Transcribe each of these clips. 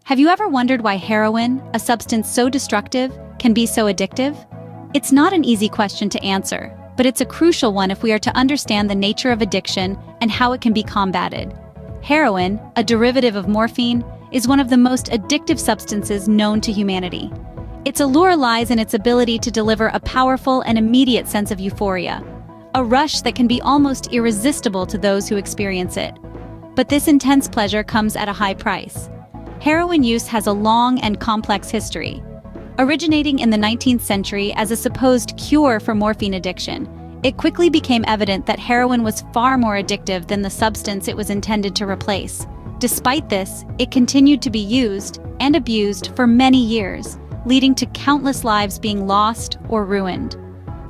Have you ever wondered why heroin, a substance so destructive, can be so addictive? It's not an easy question to answer, but it's a crucial one if we are to understand the nature of addiction and how it can be combated. Heroin, a derivative of morphine, is one of the most addictive substances known to humanity. Its allure lies in its ability to deliver a powerful and immediate sense of euphoria, a rush that can be almost irresistible to those who experience it. But this intense pleasure comes at a high price. Heroin use has a long and complex history. Originating in the 19th century as a supposed cure for morphine addiction, it quickly became evident that heroin was far more addictive than the substance it was intended to replace. Despite this, it continued to be used and abused for many years, leading to countless lives being lost or ruined.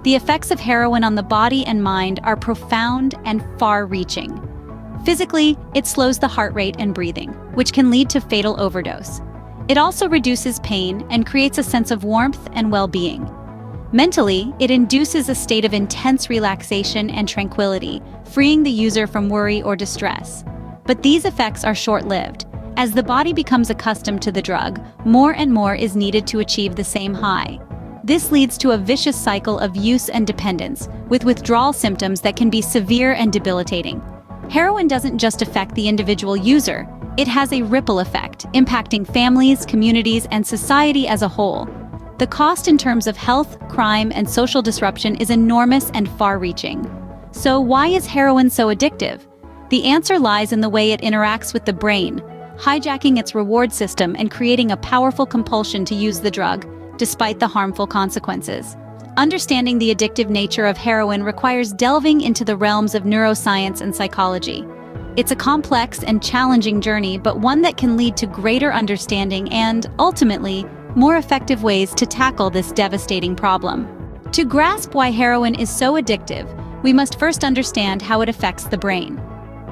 The effects of heroin on the body and mind are profound and far-reaching. Physically, it slows the heart rate and breathing, which can lead to fatal overdose. It also reduces pain and creates a sense of warmth and well-being. Mentally, it induces a state of intense relaxation and tranquility, freeing the user from worry or distress. But these effects are short-lived. As the body becomes accustomed to the drug, more and more is needed to achieve the same high. This leads to a vicious cycle of use and dependence, with withdrawal symptoms that can be severe and debilitating. Heroin doesn't just affect the individual user, it has a ripple effect, impacting families, communities, and society as a whole. The cost in terms of health, crime, and social disruption is enormous and far-reaching. So why is heroin so addictive? The answer lies in the way it interacts with the brain, hijacking its reward system and creating a powerful compulsion to use the drug, despite the harmful consequences. Understanding the addictive nature of heroin requires delving into the realms of neuroscience and psychology. It's a complex and challenging journey, but one that can lead to greater understanding and, ultimately, more effective ways to tackle this devastating problem. To grasp why heroin is so addictive, we must first understand how it affects the brain.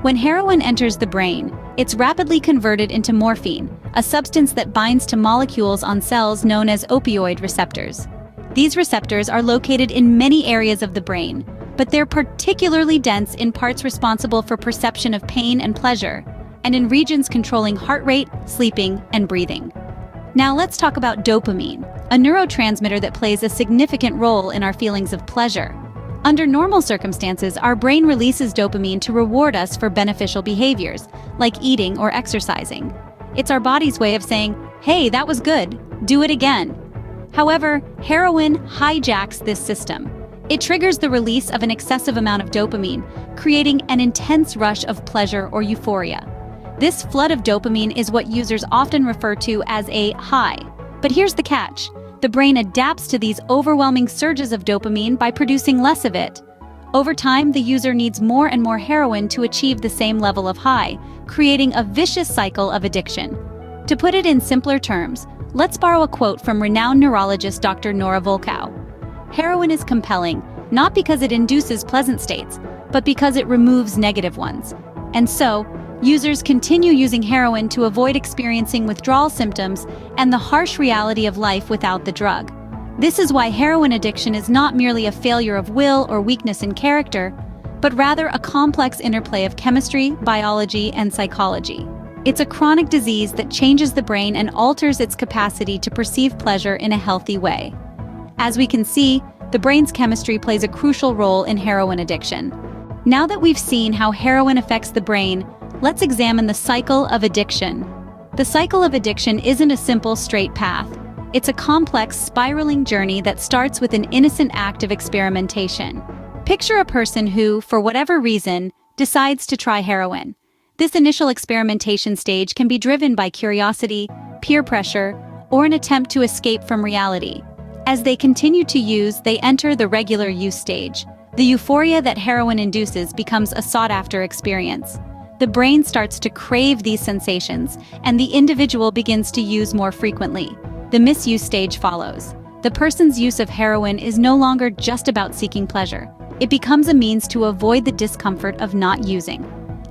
When heroin enters the brain, it's rapidly converted into morphine, a substance that binds to molecules on cells known as opioid receptors. These receptors are located in many areas of the brain, but they're particularly dense in parts responsible for perception of pain and pleasure, and in regions controlling heart rate, sleeping, and breathing. Now let's talk about dopamine, a neurotransmitter that plays a significant role in our feelings of pleasure. Under normal circumstances, our brain releases dopamine to reward us for beneficial behaviors, like eating or exercising. It's our body's way of saying, "Hey, that was good, do it again." However, heroin hijacks this system. It triggers the release of an excessive amount of dopamine, creating an intense rush of pleasure or euphoria. This flood of dopamine is what users often refer to as a high. But here's the catch. The brain adapts to these overwhelming surges of dopamine by producing less of it. Over time, the user needs more and more heroin to achieve the same level of high, creating a vicious cycle of addiction. To put it in simpler terms, let's borrow a quote from renowned neurologist Dr. Nora Volkow. Heroin is compelling, not because it induces pleasant states, but because it removes negative ones. And so, users continue using heroin to avoid experiencing withdrawal symptoms and the harsh reality of life without the drug. This is why heroin addiction is not merely a failure of will or weakness in character, but rather a complex interplay of chemistry, biology, and psychology. It's a chronic disease that changes the brain and alters its capacity to perceive pleasure in a healthy way. As we can see, the brain's chemistry plays a crucial role in heroin addiction. Now that we've seen how heroin affects the brain, let's examine the cycle of addiction. The cycle of addiction isn't a simple, straight path. It's a complex, spiraling journey that starts with an innocent act of experimentation. Picture a person who, for whatever reason, decides to try heroin. This initial experimentation stage can be driven by curiosity, peer pressure, or an attempt to escape from reality. As they continue to use, they enter the regular use stage. The euphoria that heroin induces becomes a sought-after experience. The brain starts to crave these sensations, and the individual begins to use more frequently. The misuse stage follows. The person's use of heroin is no longer just about seeking pleasure. It becomes a means to avoid the discomfort of not using.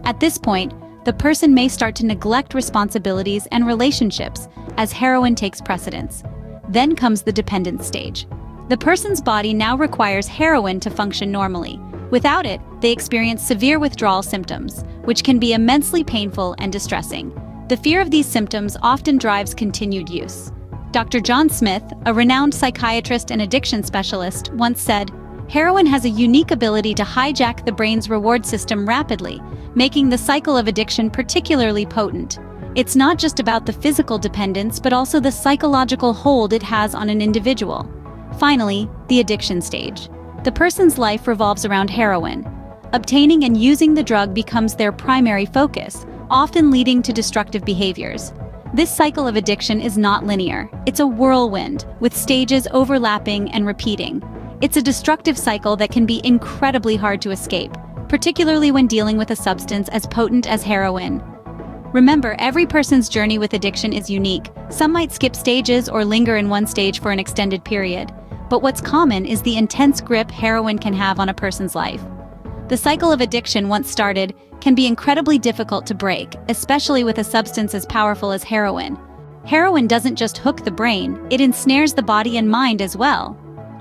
At this point, the person may start to neglect responsibilities and relationships as heroin takes precedence. Then comes the dependence stage. The person's body now requires heroin to function normally. Without it, they experience severe withdrawal symptoms, which can be immensely painful and distressing. The fear of these symptoms often drives continued use. Dr. John Smith, a renowned psychiatrist and addiction specialist, once said, "Heroin has a unique ability to hijack the brain's reward system rapidly, making the cycle of addiction particularly potent. It's not just about the physical dependence, but also the psychological hold it has on an individual." Finally, the addiction stage. The person's life revolves around heroin. Obtaining and using the drug becomes their primary focus, often leading to destructive behaviors. This cycle of addiction is not linear. It's a whirlwind, with stages overlapping and repeating. It's a destructive cycle that can be incredibly hard to escape, particularly when dealing with a substance as potent as heroin. Remember, every person's journey with addiction is unique. Some might skip stages or linger in one stage for an extended period. But what's common is the intense grip heroin can have on a person's life. The cycle of addiction, once started, can be incredibly difficult to break, especially with a substance as powerful as heroin. Heroin doesn't just hook the brain, it ensnares the body and mind as well.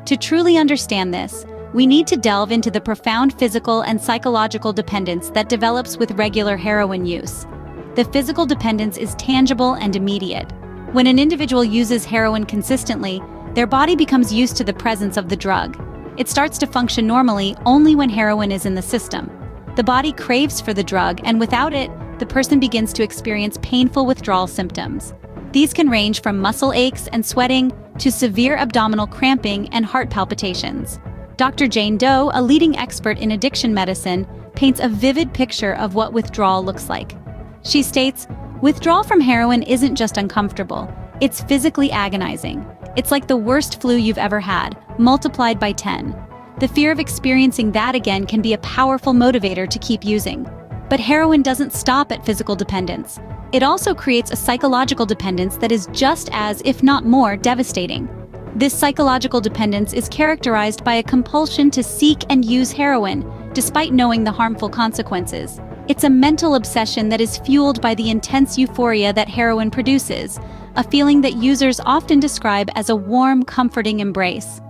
To truly understand this, we need to delve into the profound physical and psychological dependence that develops with regular heroin use. The physical dependence is tangible and immediate. When an individual uses heroin consistently, their body becomes used to the presence of the drug. It starts to function normally only when heroin is in the system. The body craves for the drug, and without it, the person begins to experience painful withdrawal symptoms. These can range from muscle aches and sweating to severe abdominal cramping and heart palpitations. Dr. Jane Doe, a leading expert in addiction medicine, paints a vivid picture of what withdrawal looks like. She states, "Withdrawal from heroin isn't just uncomfortable, it's physically agonizing. It's like the worst flu you've ever had, multiplied by 10. The fear of experiencing that again can be a powerful motivator to keep using. But heroin doesn't stop at physical dependence. It also creates a psychological dependence that is just as, if not more, devastating. This psychological dependence is characterized by a compulsion to seek and use heroin, despite knowing the harmful consequences. It's a mental obsession that is fueled by the intense euphoria that heroin produces, a feeling that users often describe as a warm, comforting embrace.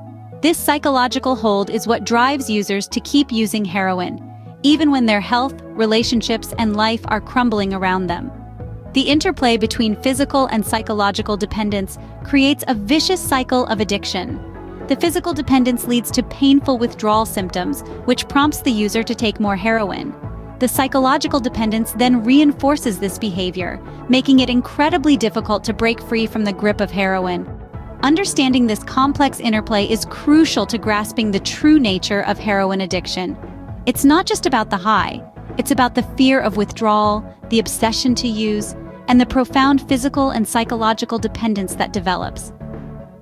This psychological hold is what drives users to keep using heroin, even when their health, relationships, and life are crumbling around them. The interplay between physical and psychological dependence creates a vicious cycle of addiction. The physical dependence leads to painful withdrawal symptoms, which prompts the user to take more heroin. The psychological dependence then reinforces this behavior, making it incredibly difficult to break free from the grip of heroin. Understanding this complex interplay is crucial to grasping the true nature of heroin addiction. It's not just about the high, it's about the fear of withdrawal, the obsession to use, and the profound physical and psychological dependence that develops.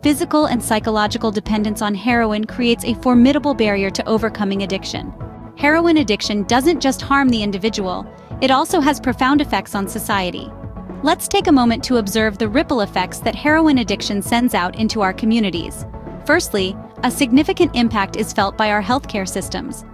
Physical and psychological dependence on heroin creates a formidable barrier to overcoming addiction. Heroin addiction doesn't just harm the individual, it also has profound effects on society. Let's take a moment to observe the ripple effects that heroin addiction sends out into our communities. Firstly, a significant impact is felt by our healthcare systems.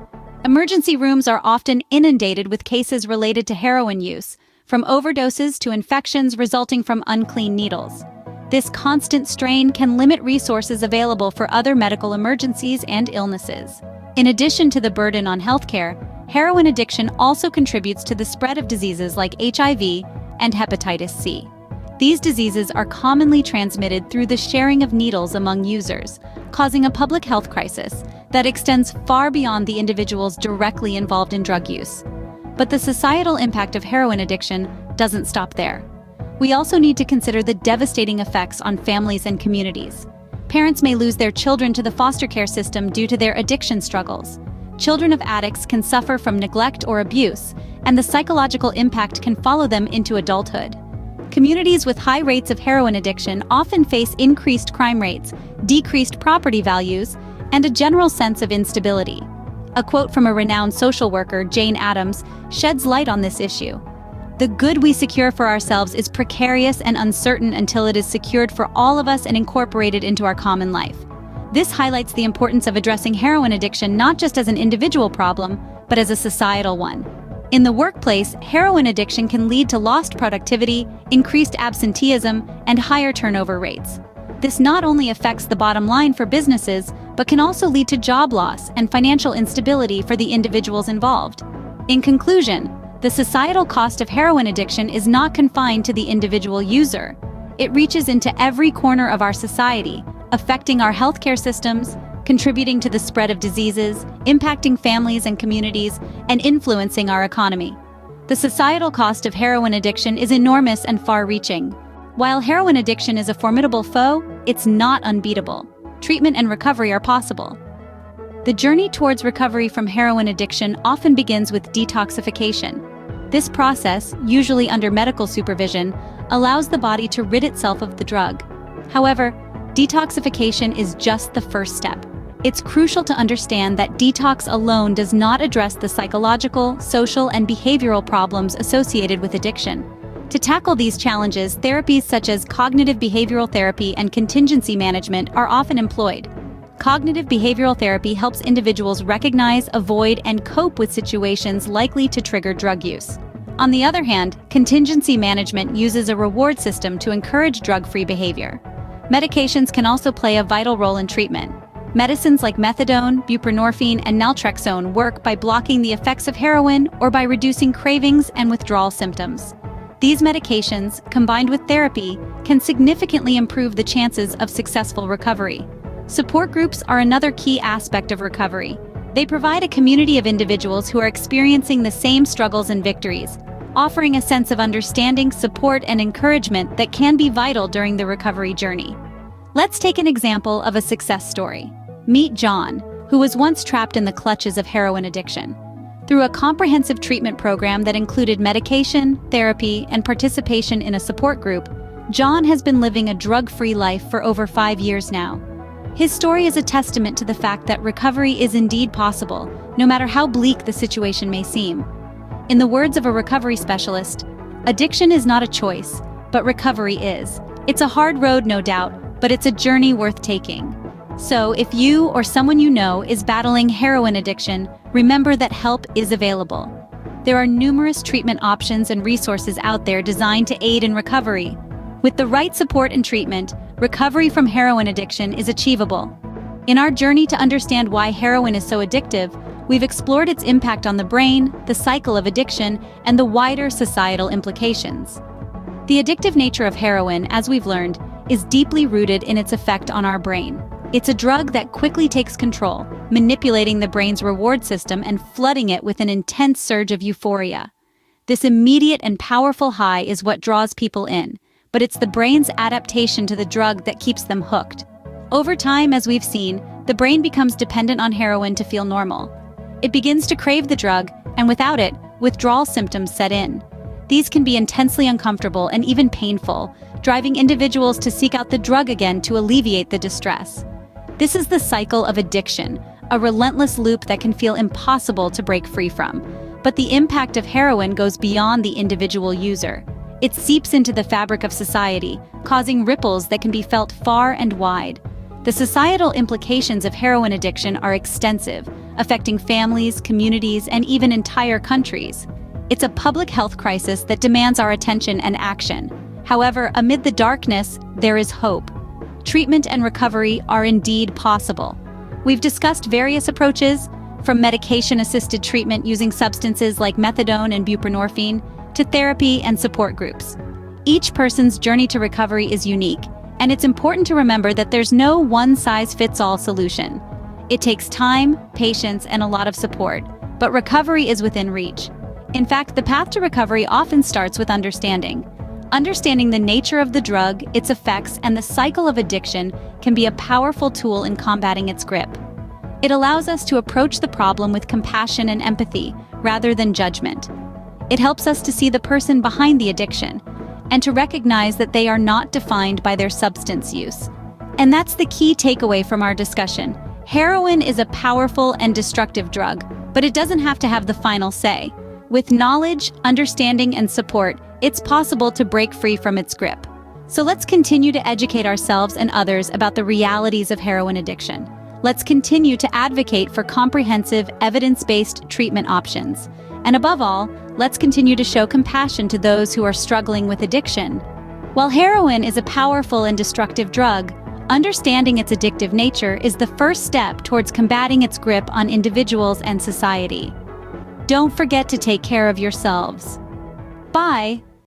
Emergency rooms are often inundated with cases related to heroin use, from overdoses to infections resulting from unclean needles. This constant strain can limit resources available for other medical emergencies and illnesses. In addition to the burden on healthcare, heroin addiction also contributes to the spread of diseases like HIV and hepatitis C. These diseases are commonly transmitted through the sharing of needles among users, causing a public health crisis that extends far beyond the individuals directly involved in drug use. But the societal impact of heroin addiction doesn't stop there. We also need to consider the devastating effects on families and communities. Parents may lose their children to the foster care system due to their addiction struggles. Children of addicts can suffer from neglect or abuse, and the psychological impact can follow them into adulthood. Communities with high rates of heroin addiction often face increased crime rates, decreased property values, and a general sense of instability. A quote from a renowned social worker, Jane Addams, sheds light on this issue. "The good we secure for ourselves is precarious and uncertain until it is secured for all of us and incorporated into our common life." This highlights the importance of addressing heroin addiction not just as an individual problem, but as a societal one. In the workplace, heroin addiction can lead to lost productivity, increased absenteeism, and higher turnover rates. This not only affects the bottom line for businesses, but can also lead to job loss and financial instability for the individuals involved. In conclusion, the The societal cost of heroin addiction is not confined to the individual user. It reaches into every corner of our society, affecting our healthcare systems, contributing to the spread of diseases, impacting families and communities, and influencing our economy. The societal cost of heroin addiction is enormous and far-reaching. While heroin addiction is a formidable foe, it's not unbeatable. Treatment and recovery are possible. The journey towards recovery from heroin addiction often begins with detoxification. This process, usually under medical supervision, allows the body to rid itself of the drug. However, detoxification is just the first step. It's crucial to understand that detox alone does not address the psychological, social, and behavioral problems associated with addiction. To tackle these challenges, therapies such as cognitive behavioral therapy and contingency management are often employed. Cognitive behavioral therapy helps individuals recognize, avoid, and cope with situations likely to trigger drug use. On the other hand, contingency management uses a reward system to encourage drug-free behavior. Medications can also play a vital role in treatment. Medicines like methadone, buprenorphine, and naltrexone work by blocking the effects of heroin or by reducing cravings and withdrawal symptoms. These medications, combined with therapy, can significantly improve the chances of successful recovery. Support groups are another key aspect of recovery. They provide a community of individuals who are experiencing the same struggles and victories, offering a sense of understanding, support, and encouragement that can be vital during the recovery journey. Let's take an example of a success story. Meet John, who was once trapped in the clutches of heroin addiction. Through a comprehensive treatment program that included medication, therapy, and participation in a support group, John has been living a drug-free life for over 5 years now. His story is a testament to the fact that recovery is indeed possible, no matter how bleak the situation may seem. In the words of a recovery specialist, addiction is not a choice, but recovery is. It's a hard road, no doubt, but it's a journey worth taking. So, if you or someone you know is battling heroin addiction, remember that help is available. There are numerous treatment options and resources out there designed to aid in recovery. With the right support and treatment, recovery from heroin addiction is achievable. In our journey to understand why heroin is so addictive, we've explored its impact on the brain, the cycle of addiction, and the wider societal implications. The addictive nature of heroin, as we've learned, is deeply rooted in its effect on our brain. It's a drug that quickly takes control, manipulating the brain's reward system and flooding it with an intense surge of euphoria. This immediate and powerful high is what draws people in, but it's the brain's adaptation to the drug that keeps them hooked. Over time, as we've seen, the brain becomes dependent on heroin to feel normal. It begins to crave the drug, and without it, withdrawal symptoms set in. These can be intensely uncomfortable and even painful, driving individuals to seek out the drug again to alleviate the distress. This is the cycle of addiction, a relentless loop that can feel impossible to break free from. But the impact of heroin goes beyond the individual user. It seeps into the fabric of society, causing ripples that can be felt far and wide. The societal implications of heroin addiction are extensive, affecting families, communities, and even entire countries. It's a public health crisis that demands our attention and action. However, amid the darkness, there is hope. Treatment and recovery are indeed possible. We've discussed various approaches, from medication-assisted treatment using substances like methadone and buprenorphine, to therapy and support groups. Each person's journey to recovery is unique, and it's important to remember that there's no one-size-fits-all solution. It takes time, patience, and a lot of support, but recovery is within reach. In fact, the path to recovery often starts with understanding. Understanding the nature of the drug, its effects, and the cycle of addiction can be a powerful tool in combating its grip. It allows us to approach the problem with compassion and empathy, rather than judgment. It helps us to see the person behind the addiction, and to recognize that they are not defined by their substance use. And that's the key takeaway from our discussion. Heroin is a powerful and destructive drug, but it doesn't have to have the final say. With knowledge, understanding, and support, it's possible to break free from its grip. So let's continue to educate ourselves and others about the realities of heroin addiction. Let's continue to advocate for comprehensive, evidence-based treatment options. And above all, let's continue to show compassion to those who are struggling with addiction. While heroin is a powerful and destructive drug, understanding its addictive nature is the first step towards combating its grip on individuals and society. Don't forget to take care of yourselves. Bye.